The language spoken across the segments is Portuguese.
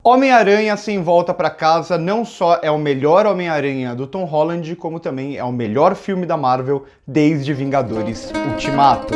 Homem-Aranha Sem Volta Pra Casa não só é o melhor Homem-Aranha do Tom Holland, como também é o melhor filme da Marvel desde Vingadores Ultimato.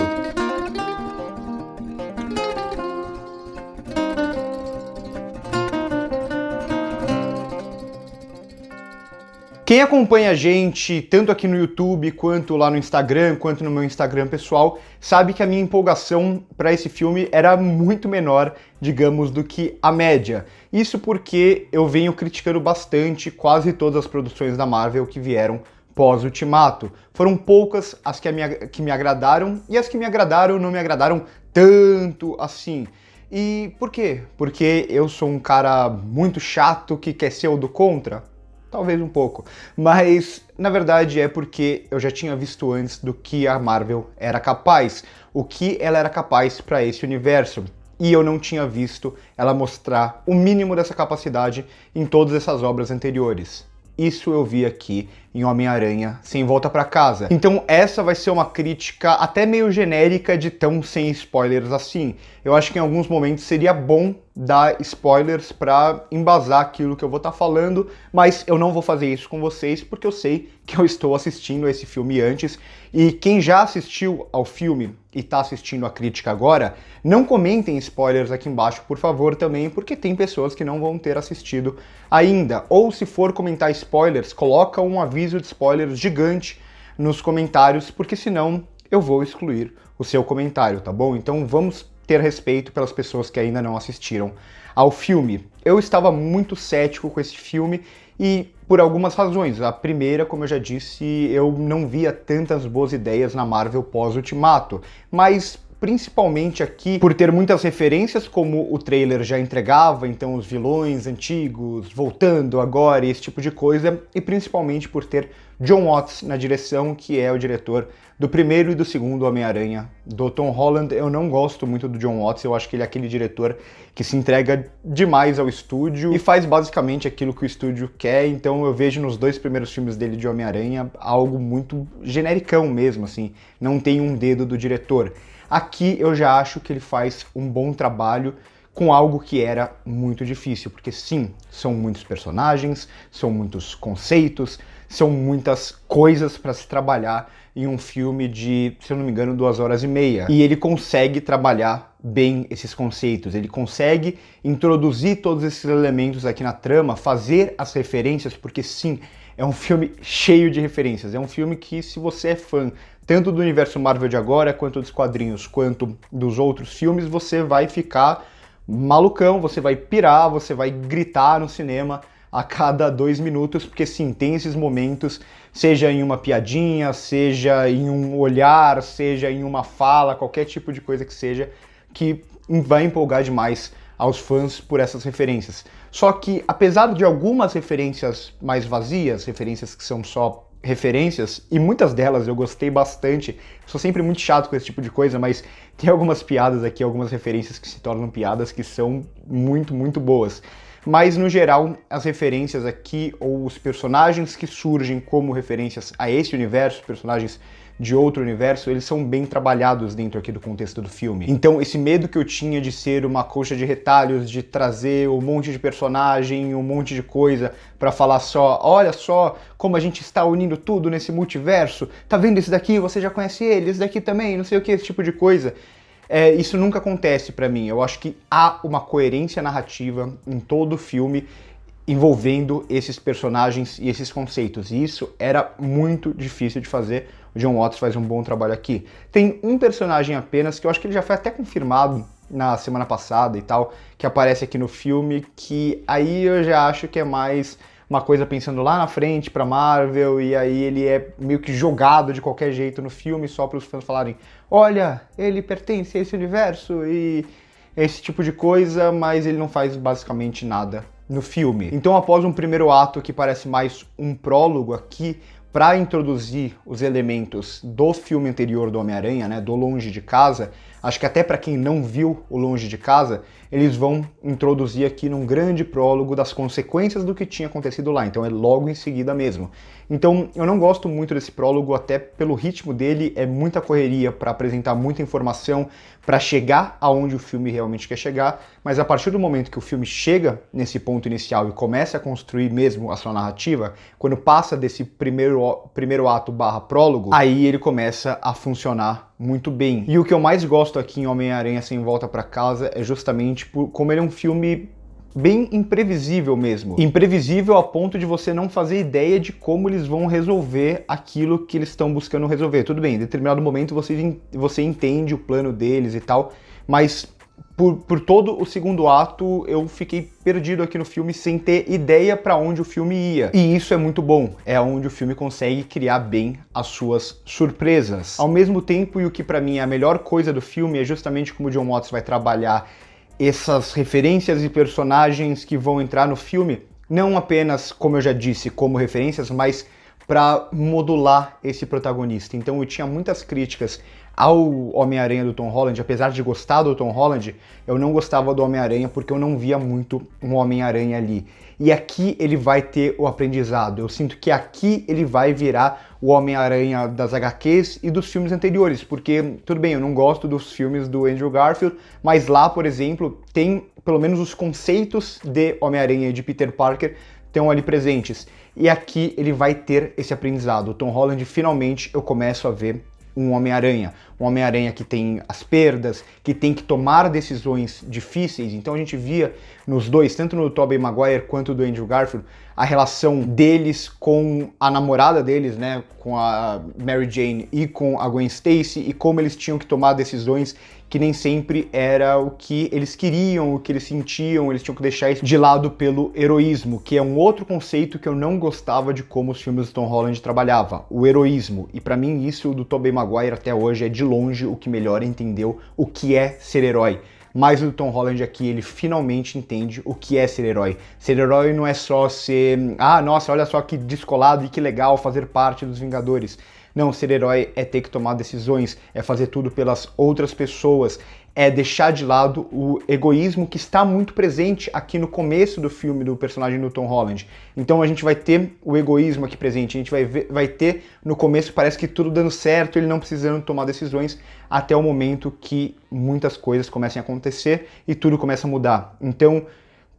Quem acompanha a gente, tanto aqui no YouTube, quanto lá no Instagram, quanto no meu Instagram pessoal, sabe que a minha empolgação para esse filme era muito menor, digamos, do que a média. Isso porque eu venho criticando bastante quase todas as produções da Marvel que vieram pós-Ultimato. Foram poucas as que me agradaram, e as que me agradaram não me agradaram tanto assim. E por quê? Porque eu sou um cara muito chato que quer ser o do contra? Talvez um pouco, mas na verdade é porque eu já tinha visto antes do que a Marvel era capaz, o que ela era capaz para esse universo, e eu não tinha visto ela mostrar o mínimo dessa capacidade em todas essas obras anteriores. Isso eu vi aqui em Homem-Aranha Sem Volta Pra Casa. Então essa vai ser uma crítica até meio genérica de tão sem spoilers assim. Eu acho que em alguns momentos seria bom dar spoilers para embasar aquilo que eu vou estar falando, mas eu não vou fazer isso com vocês porque eu sei que eu estou assistindo esse filme antes, e quem já assistiu ao filme e está assistindo a crítica agora, não comentem spoilers aqui embaixo, por favor, também, porque tem pessoas que não vão ter assistido ainda. Ou se for comentar spoilers, coloca um aviso de spoilers gigante nos comentários, porque senão eu vou excluir o seu comentário, tá bom? Então vamos ter respeito pelas pessoas que ainda não assistiram ao filme. Eu estava muito cético com esse filme e por algumas razões. A primeira, como eu já disse, eu não via tantas boas ideias na Marvel pós-Ultimato, mas principalmente aqui por ter muitas referências, como o trailer já entregava, então os vilões antigos voltando agora, esse tipo de coisa, e principalmente por ter Jon Watts na direção, que é o diretor do primeiro e do segundo Homem-Aranha do Tom Holland. Eu não gosto muito do Jon Watts, eu acho que ele é aquele diretor que se entrega demais ao estúdio e faz basicamente aquilo que o estúdio quer, então eu vejo nos dois primeiros filmes dele de Homem-Aranha algo muito genericão mesmo, assim, não tem um dedo do diretor. Aqui eu já acho que ele faz um bom trabalho com algo que era muito difícil, porque sim, são muitos personagens, são muitos conceitos, são muitas coisas para se trabalhar em um filme de, se eu não me engano, 2 horas e meia. E ele consegue trabalhar bem esses conceitos, ele consegue introduzir todos esses elementos aqui na trama, fazer as referências, porque sim, é um filme cheio de referências, é um filme que, se você é fã tanto do universo Marvel de agora, quanto dos quadrinhos, quanto dos outros filmes, você vai ficar malucão, você vai pirar, você vai gritar no cinema a cada 2 minutos, porque sim, tem esses momentos, seja em uma piadinha, seja em um olhar, seja em uma fala, qualquer tipo de coisa que seja, que vai empolgar demais aos fãs por essas referências. Só que, apesar de algumas referências mais vazias, referências que são só referências, e muitas delas eu gostei bastante, sou sempre muito chato com esse tipo de coisa, mas tem algumas piadas aqui, algumas referências que se tornam piadas que são muito, muito boas. Mas, no geral, as referências aqui, ou os personagens que surgem como referências a esse universo, personagens de outro universo, eles são bem trabalhados dentro aqui do contexto do filme. Então, esse medo que eu tinha de ser uma coxa de retalhos, de trazer um monte de personagem, um monte de coisa pra falar só, olha só como a gente está unindo tudo nesse multiverso, tá vendo esse daqui, você já conhece ele, esse daqui também, não sei o que, esse tipo de coisa. Isso nunca acontece pra mim. Eu acho que há uma coerência narrativa em todo o filme envolvendo esses personagens e esses conceitos, e isso era muito difícil de fazer. O Jon Watts faz um bom trabalho aqui. Tem um personagem apenas, que eu acho que ele já foi até confirmado na semana passada e tal, que aparece aqui no filme, que aí eu já acho que é mais uma coisa pensando lá na frente pra Marvel, e aí ele é meio que jogado de qualquer jeito no filme, só para os fãs falarem, olha, ele pertence a esse universo e esse tipo de coisa, mas ele não faz basicamente nada no filme. Então, após um primeiro ato que parece mais um prólogo aqui, para introduzir os elementos do filme anterior do Homem-Aranha, né, do Longe de Casa, acho que até para quem não viu o Longe de Casa, eles vão introduzir aqui num grande prólogo das consequências do que tinha acontecido lá, então é logo em seguida mesmo. Então eu não gosto muito desse prólogo, até pelo ritmo dele, é muita correria para apresentar muita informação, para chegar aonde o filme realmente quer chegar, mas a partir do momento que o filme chega nesse ponto inicial e começa a construir mesmo a sua narrativa, quando passa desse primeiro ato barra prólogo, aí ele começa a funcionar muito bem. E o que eu mais gosto aqui em Homem-Aranha Sem Volta para Casa é justamente por como ele é um filme bem imprevisível mesmo. Imprevisível a ponto de você não fazer ideia de como eles vão resolver aquilo que eles estão buscando resolver. Tudo bem, em determinado momento você entende o plano deles e tal, mas por todo o segundo ato eu fiquei perdido aqui no filme sem ter ideia para onde o filme ia. E isso é muito bom, é onde o filme consegue criar bem as suas surpresas. Ao mesmo tempo, e o que para mim é a melhor coisa do filme é justamente como o Jon Watts vai trabalhar essas referências e personagens que vão entrar no filme, não apenas, como eu já disse, como referências, mas para modular esse protagonista. Então eu tinha muitas críticas ao Homem-Aranha do Tom Holland, apesar de gostar do Tom Holland, eu não gostava do Homem-Aranha porque eu não via muito um Homem-Aranha ali. E aqui ele vai ter o aprendizado, eu sinto que aqui ele vai virar o Homem-Aranha das HQs e dos filmes anteriores, porque, tudo bem, eu não gosto dos filmes do Andrew Garfield, mas lá, por exemplo, tem pelo menos os conceitos de Homem-Aranha e de Peter Parker estão ali presentes. E aqui ele vai ter esse aprendizado. O Tom Holland, finalmente, eu começo a ver um Homem-Aranha que tem as perdas, que tem que tomar decisões difíceis. Então a gente via nos dois, tanto no Tobey Maguire quanto do Andrew Garfield, a relação deles com a namorada deles, né, com a Mary Jane e com a Gwen Stacy, e como eles tinham que tomar decisões que nem sempre era o que eles queriam, o que eles sentiam, eles tinham que deixar isso de lado pelo heroísmo, que é um outro conceito que eu não gostava de como os filmes do Tom Holland trabalhava, o heroísmo. E pra mim isso do Tobey Maguire até hoje é de longe o que melhor entendeu o que é ser herói. Mas o Tom Holland aqui, ele finalmente entende o que é ser herói. Ser herói não é só ser, nossa, olha só que descolado e que legal fazer parte dos Vingadores. Não, ser herói é ter que tomar decisões, é fazer tudo pelas outras pessoas, é deixar de lado o egoísmo que está muito presente aqui no começo do filme do personagem do Tom Holland. Então a gente vai ter o egoísmo aqui presente, a gente vai ter no começo parece que tudo dando certo, ele não precisando tomar decisões, até o momento que muitas coisas comecem a acontecer e tudo começa a mudar. Então,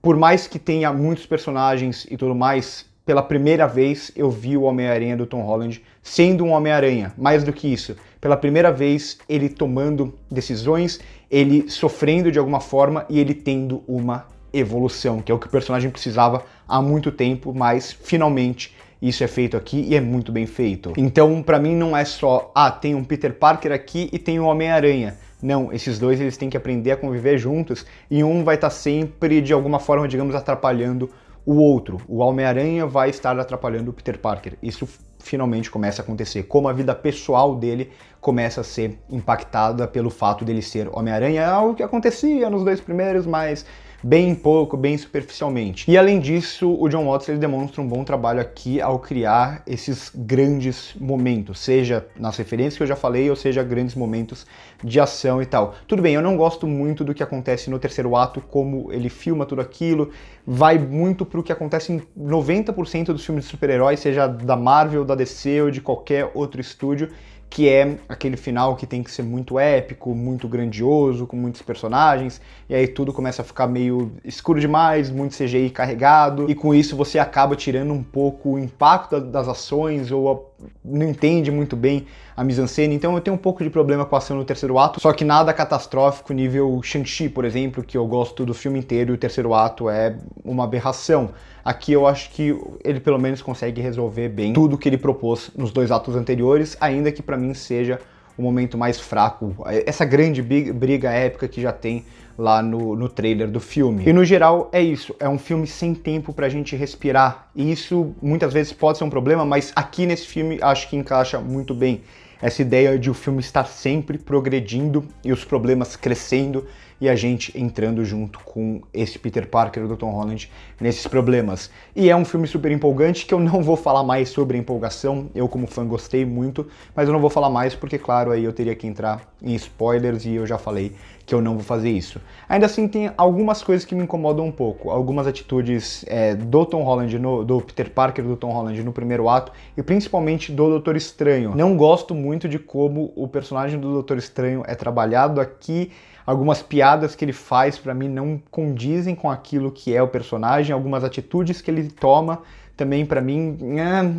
por mais que tenha muitos personagens e tudo mais, pela primeira vez eu vi o Homem-Aranha do Tom Holland sendo um Homem-Aranha. Mais do que isso, pela primeira vez ele tomando decisões, ele sofrendo de alguma forma e ele tendo uma evolução, que é o que o personagem precisava há muito tempo, mas finalmente isso é feito aqui e é muito bem feito. Então, pra mim não é só, tem um Peter Parker aqui e tem um Homem-Aranha. Não, esses dois eles têm que aprender a conviver juntos e um vai estar sempre, de alguma forma, digamos, atrapalhando o outro. O Homem-Aranha vai estar atrapalhando o Peter Parker. Isso finalmente começa a acontecer. Como a vida pessoal dele começa a ser impactada pelo fato dele ser Homem-Aranha. É algo que acontecia nos dois primeiros, mas bem pouco, bem superficialmente. E além disso, o Jon Watts ele demonstra um bom trabalho aqui ao criar esses grandes momentos, seja nas referências que eu já falei, ou seja, grandes momentos de ação e tal. Tudo bem, eu não gosto muito do que acontece no terceiro ato, como ele filma tudo aquilo, vai muito pro que acontece em 90% dos filmes de super-heróis, seja da Marvel, da DC ou de qualquer outro estúdio, que é aquele final que tem que ser muito épico, muito grandioso, com muitos personagens, e aí tudo começa a ficar meio escuro demais, muito CGI carregado, e com isso você acaba tirando um pouco o impacto das ações, ou não entende muito bem a mise-en-scène. Então eu tenho um pouco de problema com a ação no terceiro ato, só que nada catastrófico nível Shang-Chi, por exemplo, que eu gosto do filme inteiro e o terceiro ato é uma aberração. Aqui eu acho que ele pelo menos consegue resolver bem tudo que ele propôs nos dois atos anteriores, ainda que pra mim seja o momento mais fraco, essa grande briga épica que já tem lá no trailer do filme. E no geral é isso, é um filme sem tempo pra gente respirar, e isso muitas vezes pode ser um problema, mas aqui nesse filme acho que encaixa muito bem. Essa ideia de o filme estar sempre progredindo e os problemas crescendo e a gente entrando junto com esse Peter Parker do Tom Holland nesses problemas. E é um filme super empolgante que eu não vou falar mais sobre a empolgação, eu como fã gostei muito, mas eu não vou falar mais porque, claro, aí eu teria que entrar em spoilers e eu já falei que eu não vou fazer isso. Ainda assim, tem algumas coisas que me incomodam um pouco, algumas atitudes do Tom Holland, do Peter Parker do Tom Holland no primeiro ato, e principalmente do Doutor Estranho. Não gosto muito de como o personagem do Doutor Estranho é trabalhado aqui, algumas piadas que ele faz pra mim não condizem com aquilo que é o personagem, algumas atitudes que ele toma também pra mim,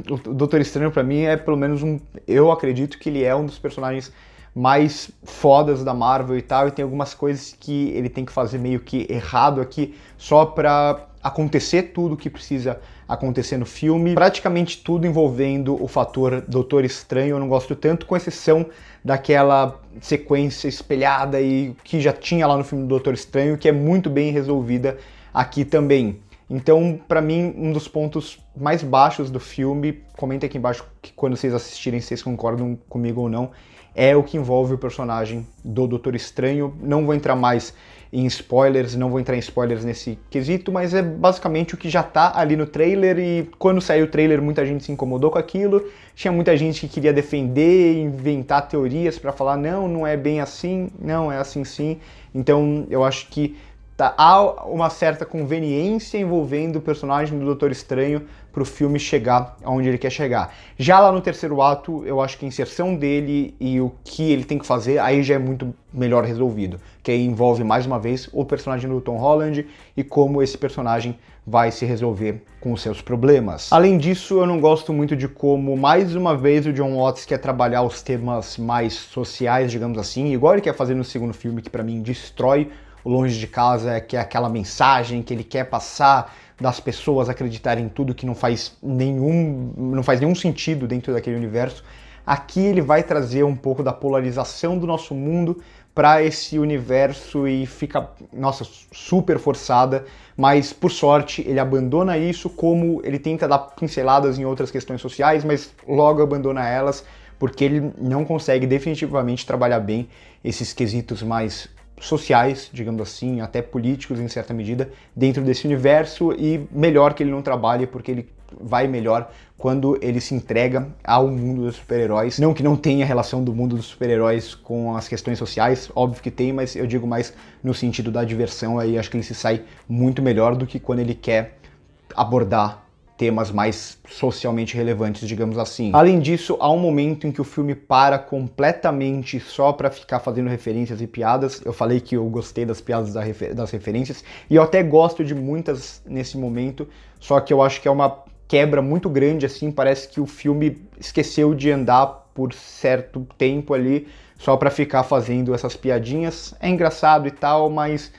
o Doutor Estranho pra mim é pelo menos eu acredito que ele é um dos personagens mais fodas da Marvel e tal, e tem algumas coisas que ele tem que fazer meio que errado aqui, só pra acontecer tudo que precisa acontecer no filme. Praticamente tudo envolvendo o fator Doutor Estranho eu não gosto tanto, com exceção daquela sequência espelhada e que já tinha lá no filme do Doutor Estranho, que é muito bem resolvida aqui também. Então, pra mim, um dos pontos mais baixos do filme, comenta aqui embaixo que quando vocês assistirem, vocês concordam comigo ou não, é o que envolve o personagem do Doutor Estranho. Não vou entrar mais em spoilers, não vou entrar em spoilers nesse quesito, mas é basicamente o que já tá ali no trailer, e quando saiu o trailer muita gente se incomodou com aquilo, tinha muita gente que queria defender, inventar teorias pra falar não é bem assim, não é assim sim. Então eu acho que há uma certa conveniência envolvendo o personagem do Doutor Estranho para o filme chegar aonde ele quer chegar. Já lá no terceiro ato, eu acho que a inserção dele e o que ele tem que fazer, aí já é muito melhor resolvido, que aí envolve mais uma vez o personagem do Tom Holland e como esse personagem vai se resolver com os seus problemas. Além disso, eu não gosto muito de como, mais uma vez, o Jon Watts quer trabalhar os temas mais sociais, digamos assim, igual ele quer fazer no segundo filme, que para mim destrói o Longe de Casa, que é aquela mensagem que ele quer passar das pessoas acreditarem em tudo que não faz nenhum sentido dentro daquele universo. Aqui ele vai trazer um pouco da polarização do nosso mundo para esse universo e fica, nossa, super forçada, mas por sorte ele abandona isso, como ele tenta dar pinceladas em outras questões sociais, mas logo abandona elas, porque ele não consegue definitivamente trabalhar bem esses quesitos mais sociais, digamos assim, até políticos em certa medida, dentro desse universo, e melhor que ele não trabalhe, porque ele vai melhor quando ele se entrega ao mundo dos super-heróis. Não que não tenha relação do mundo dos super-heróis com as questões sociais, óbvio que tem, mas eu digo mais no sentido da diversão, aí acho que ele se sai muito melhor do que quando ele quer abordar temas mais socialmente relevantes, digamos assim. Além disso, há um momento em que o filme para completamente só pra ficar fazendo referências e piadas. Eu falei que eu gostei das piadas das referências, e eu até gosto de muitas nesse momento, só que eu acho que é uma quebra muito grande, assim, parece que o filme esqueceu de andar por certo tempo ali, só pra ficar fazendo essas piadinhas. É engraçado e tal, mas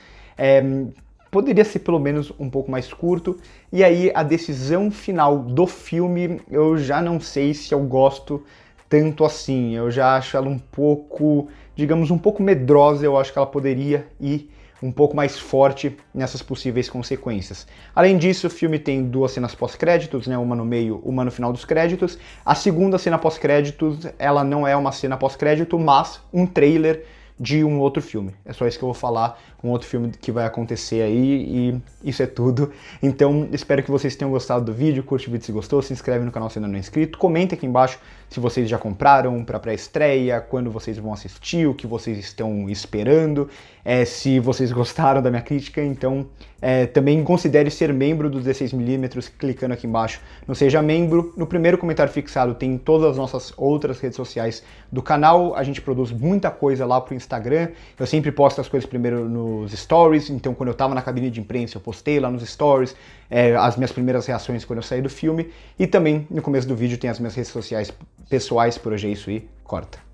poderia ser pelo menos um pouco mais curto. E aí a decisão final do filme, eu já não sei se eu gosto tanto assim. Eu já acho ela um pouco, digamos, um pouco medrosa. Eu acho que ela poderia ir um pouco mais forte nessas possíveis consequências. Além disso, o filme tem duas cenas pós-créditos, né? Uma no meio, uma no final dos créditos. A segunda cena pós-créditos, ela não é uma cena pós-crédito, mas um trailer de um outro filme. É só isso que eu vou falar, um outro filme que vai acontecer aí, e isso é tudo. Então, espero que vocês tenham gostado do vídeo, curte o vídeo se gostou, se inscreve no canal se ainda não é inscrito, comenta aqui embaixo se vocês já compraram para pré-estreia, quando vocês vão assistir, o que vocês estão esperando, se vocês gostaram da minha crítica. Então também considere ser membro dos 16mm clicando aqui embaixo no Seja Membro. No primeiro comentário fixado tem todas as nossas outras redes sociais do canal, a gente produz muita coisa lá pro Instagram, eu sempre posto as coisas primeiro nos stories, então quando eu tava na cabine de imprensa eu postei lá nos stories as minhas primeiras reações quando eu saí do filme, e também no começo do vídeo tem as minhas redes sociais pessoais. Por hoje é isso e corta.